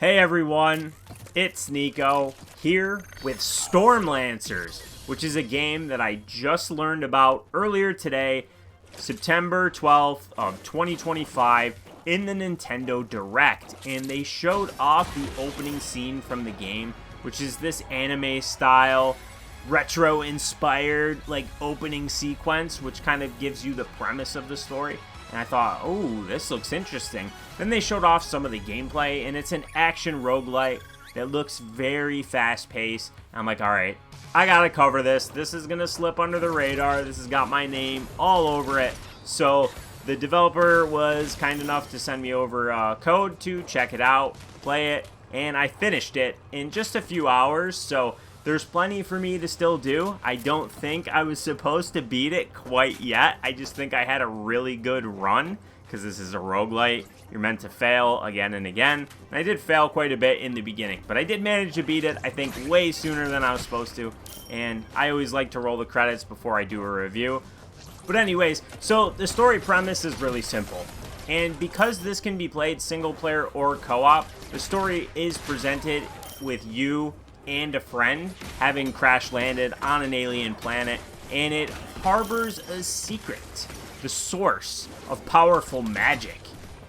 Hey everyone, it's Nico here with Stormlancers, which is a game that I just learned about earlier today, September 12th of 2025 in the Nintendo Direct, and they showed off the opening scene from the game, which is this anime style retro inspired like opening sequence, which kind of gives you the premise of the story. And I thought, oh, this looks interesting. Then they showed off some of the gameplay, and it's an action roguelite that looks very fast-paced. I'm like, all right, I gotta cover this. This is gonna slip under the radar. This has got my name all over it. So the developer was kind enough to send me over code to check it out, play it, and I finished it in just a few hours. So there's plenty for me to still do. I don't think I was supposed to beat it quite yet. I just think I had a really good run, because this is a roguelite. You're meant to fail again and again. And I did fail quite a bit in the beginning, but I did manage to beat it, I think, way sooner than I was supposed to. And I always like to roll the credits before I do a review. But anyways, so the story premise is really simple. And because this can be played single player or co-op, the story is presented with you and a friend having crash landed on an alien planet, and it harbors a secret, the source of powerful magic,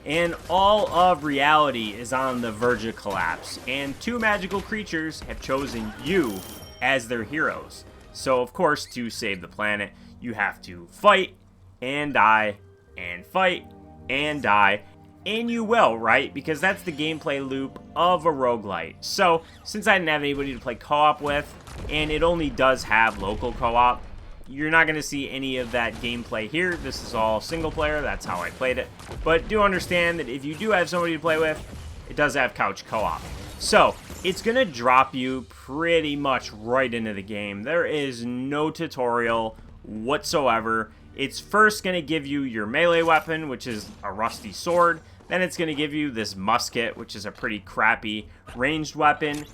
and all of reality is on the verge of collapse, and two magical creatures have chosen you as their heroes. So of course, to save the planet, you have to fight and die and fight and die. And you will, right? Because that's the gameplay loop of a roguelite. So, since I didn't have anybody to play co-op with, and it only does have local co-op, you're not going to see any of that gameplay here. This is all single player, that's how I played it. But do understand that if you do have somebody to play with, it does have couch co-op. So, it's going to drop you pretty much right into the game. There is no tutorial whatsoever. It's first going to give you your melee weapon, which is a rusty sword. Then it's going to give you this musket, which is a pretty crappy ranged weapon.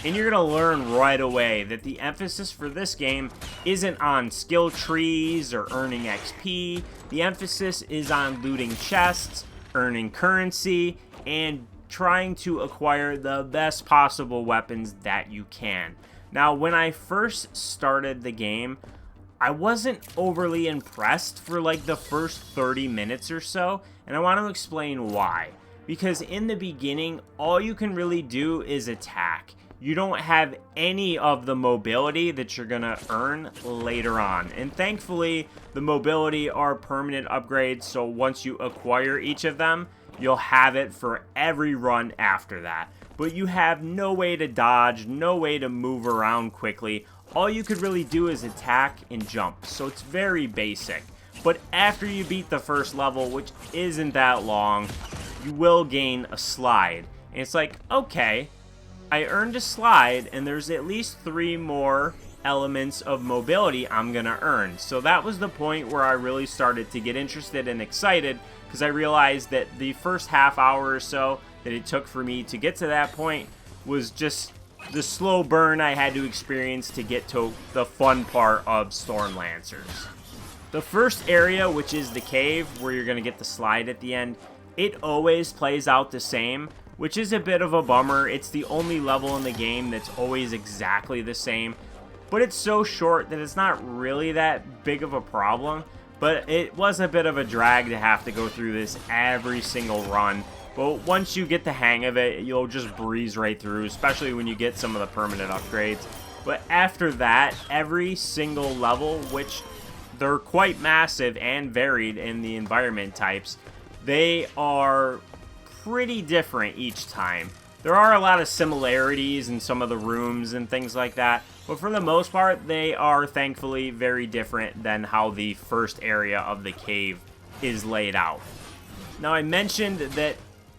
And you're going to learn right away that the emphasis for this game isn't on skill trees or earning XP. The emphasis is on looting chests, earning currency, and trying to acquire the best possible weapons that you can. Now, when I first started the game, I wasn't overly impressed for like the first 30 minutes or so, and I want to explain why. Because in the beginning, all you can really do is attack. You don't have any of the mobility that you're gonna earn later on. And thankfully, the mobility are permanent upgrades, so once you acquire each of them, you'll have it for every run after that. But you have no way to dodge, no way to move around quickly. All you could really do is attack and jump, so it's very basic. But after you beat the first level, which isn't that long, you will gain a slide. And it's like, okay, I earned a slide, and there's at least 3 more elements of mobility I'm gonna earn. So that was the point where I really started to get interested and excited, because I realized that the first half hour or so that it took for me to get to that point was just the slow burn I had to experience to get to the fun part of Stormlancers. The first area, which is the cave, where you're going to get the slide at the end, it always plays out the same, which is a bit of a bummer. It's the only level in the game that's always exactly the same, but it's so short that it's not really that big of a problem, but it was a bit of a drag to have to go through this every single run. But once you get the hang of it, you'll just breeze right through, especially when you get some of the permanent upgrades. But after that, every single level, which they're quite massive and varied in the environment types, they are pretty different each time. There are a lot of similarities in some of the rooms and things like that, but for the most part, they are thankfully very different than how the first area of the cave is laid out. Now, I mentioned that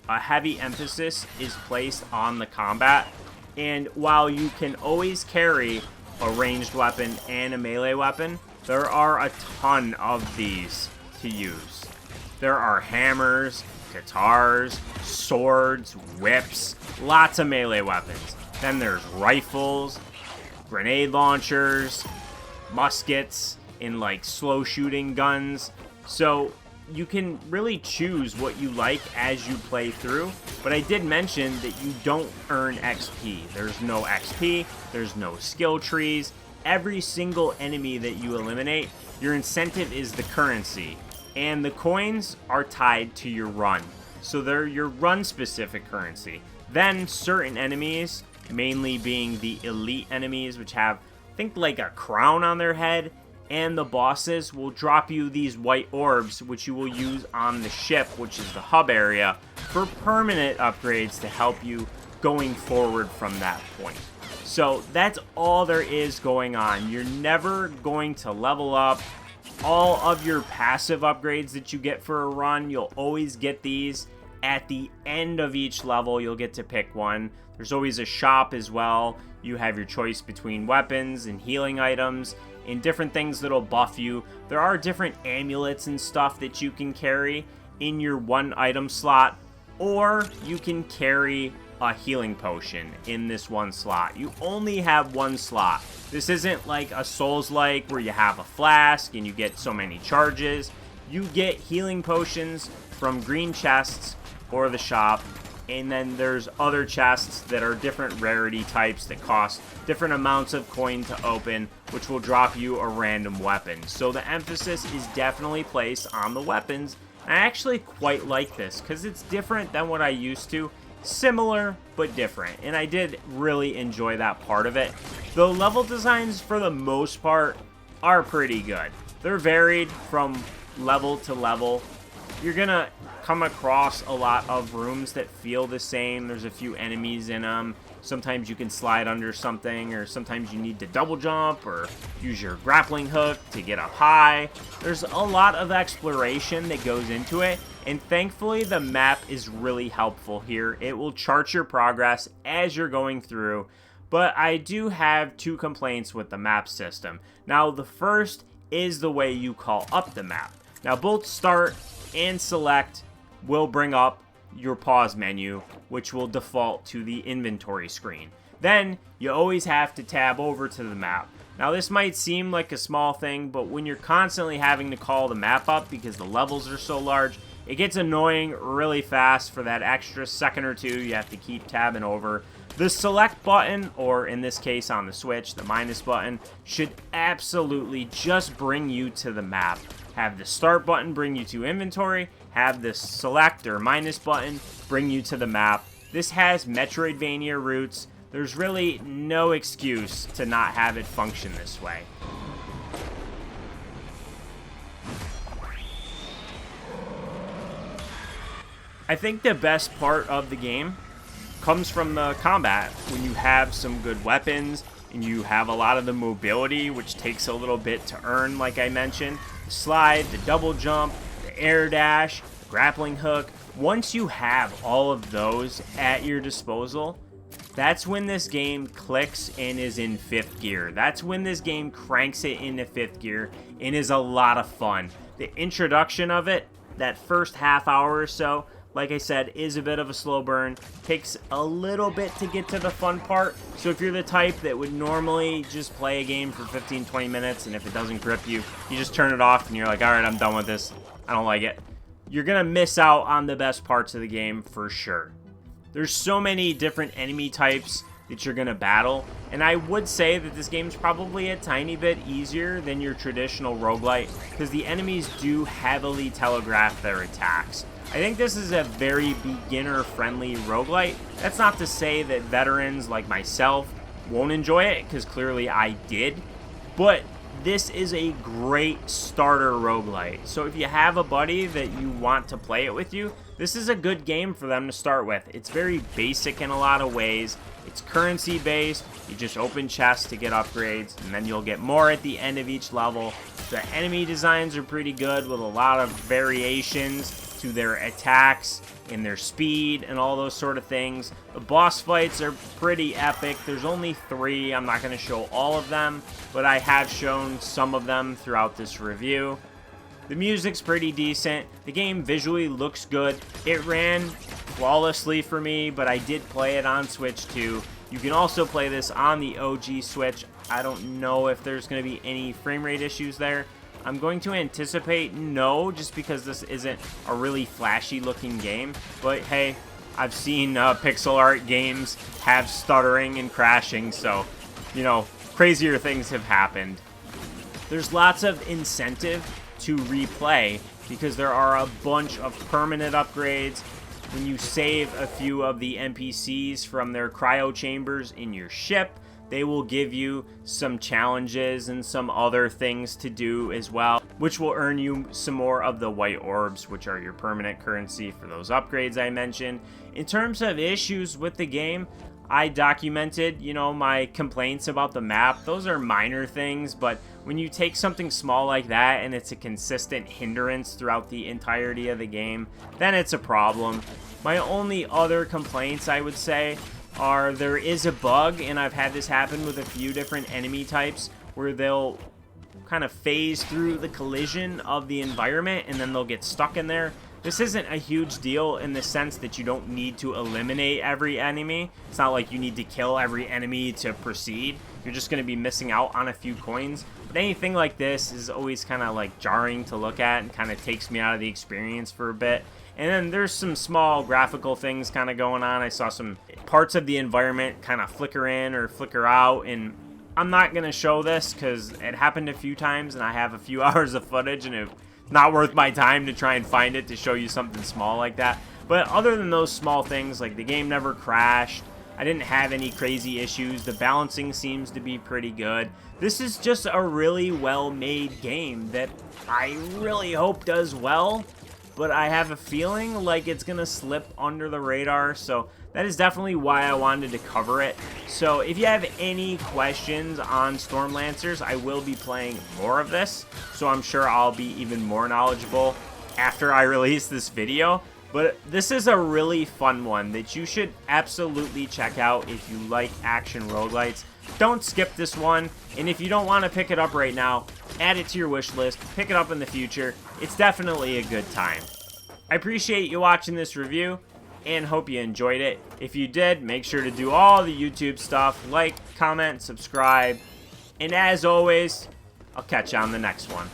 a heavy emphasis is placed on the combat, and while you can always carry a ranged weapon and a melee weapon, there are a ton of these to use. There are hammers, guitars, swords, whips, lots of melee weapons. Then there's rifles, grenade launchers, muskets, and like slow shooting guns. So you can really choose what you like as you play through, but I did mention that you don't earn XP. There's no XP, there's no skill trees. Every single enemy that you eliminate, your incentive is the currency, and the coins are tied to your run. So they're your run specific currency. Then certain enemies, mainly being the elite enemies, which have, think like a crown on their head, and the bosses will drop you these white orbs, which you will use on the ship, which is the hub area, for permanent upgrades to help you going forward from that point. So that's all there is going on. You're never going to level up. All of your passive upgrades that you get for a run, you'll always get these at the end of each level. You'll get to pick one. There's always a shop as well. You have your choice between weapons and healing items and different things that'll buff you. There are different amulets and stuff that you can carry in your one item slot, or you can carry a healing potion in this one slot. You only have one slot. This isn't like a Souls-like where you have a flask and you get so many charges. You get healing potions from green chests or the shop, and then there's other chests that are different rarity types that cost different amounts of coin to open, which will drop you a random weapon. So the emphasis is definitely placed on the weapons. I actually quite like this because it's different than what I used to. Similar, but different. And I did really enjoy that part of it. The level designs, for the most part, are pretty good. They're varied from level to level. You're gonna come across a lot of rooms that feel the same. There's a few enemies in them. Sometimes you can slide under something, or sometimes you need to double jump or use your grappling hook to get up high. There's a lot of exploration that goes into it, and thankfully the map is really helpful here. It will chart your progress as you're going through, but I do have two complaints with the map system. Now, the first is the way you call up the map. Now, both start and select will bring up your pause menu, which will default to the inventory screen. Then you always have to tab over to the map. Now, this might seem like a small thing, but when you're constantly having to call the map up because the levels are so large, it gets annoying really fast. For that extra second or two, you have to keep tabbing over. The select button, or in this case on the Switch, the minus button, should absolutely just bring you to the map. Have the start button bring you to inventory, have the select or minus button bring you to the map. This has Metroidvania roots. There's really no excuse to not have it function this way. I think the best part of the game comes from the combat. When you have some good weapons and you have a lot of the mobility, which takes a little bit to earn, like I mentioned. The slide, the double jump, the air dash, the grappling hook. Once you have all of those at your disposal, that's when this game clicks and is in 5th gear. That's when this game cranks it into 5th gear and is a lot of fun. The introduction of it, that first half hour or so, like I said, is a bit of a slow burn. Takes a little bit to get to the fun part. So if you're the type that would normally just play a game for 15-20 minutes, and if it doesn't grip you, you just turn it off and you're like, alright, I'm done with this. I don't like it. You're going to miss out on the best parts of the game for sure. There's so many different enemy types that you're going to battle, and I would say that this game's probably a tiny bit easier than your traditional roguelite, because the enemies do heavily telegraph their attacks. I think this is a very beginner-friendly roguelite. That's not to say that veterans like myself won't enjoy it, because clearly I did, but this is a great starter roguelite. So if you have a buddy that you want to play it with you, this is a good game for them to start with. It's very basic in a lot of ways. It's currency based. You just open chests to get upgrades, and then you'll get more at the end of each level. The enemy designs are pretty good, with a lot of variations to their attacks and their speed and all those sort of things. The boss fights are pretty epic. There's only 3. I'm not going to show all of them, but I have shown some of them throughout this review. The music's pretty decent. The game visually looks good. It ran flawlessly for me, but I did play it on Switch too. You can also play this on the OG Switch. I don't know if there's going to be any frame rate issues there. I'm going to anticipate no, just because this isn't a really flashy looking game. But hey, I've seen pixel art games have stuttering and crashing, so, you know, crazier things have happened. There's lots of incentive to replay because there are a bunch of permanent upgrades. When you save a few of the NPCs from their cryo chambers in your ship, they will give you some challenges and some other things to do as well, which will earn you some more of the white orbs, which are your permanent currency for those upgrades I mentioned. In terms of issues with the game, I documented, you know, my complaints about the map. Those are minor things, but when you take something small like that and it's a consistent hindrance throughout the entirety of the game, then it's a problem. My only other complaints, I would say, are there is a bug, and I've had this happen with a few different enemy types, where they'll kind of phase through the collision of the environment and then they'll get stuck in there. This isn't a huge deal in the sense that you don't need to eliminate every enemy. It's not like you need to kill every enemy to proceed. You're just going to be missing out on a few coins. But anything like this is always kind of like jarring to look at and kind of takes me out of the experience for a bit. And then there's some small graphical things kind of going on. I saw some parts of the environment kind of flicker in or flicker out, and I'm not going to show this because it happened a few times and I have a few hours of footage, and it's not worth my time to try and find it to show you something small like that. But other than those small things, like the game never crashed, I didn't have any crazy issues, the balancing seems to be pretty good. This is just a really well-made game that I really hope does well, but I have a feeling like it's going to slip under the radar, so that is definitely why I wanted to cover it. So if you have any questions on Stormlancers, I will be playing more of this, so I'm sure I'll be even more knowledgeable after I release this video. But this is a really fun one that you should absolutely check out if you like action roguelites. Don't skip this one, and if you don't want to pick it up right now, add it to your wish list, pick it up in the future. It's definitely a good time. I appreciate you watching this review and hope you enjoyed it. If you did, make sure to do all the YouTube stuff, like, comment, subscribe, and as always, I'll catch you on the next one.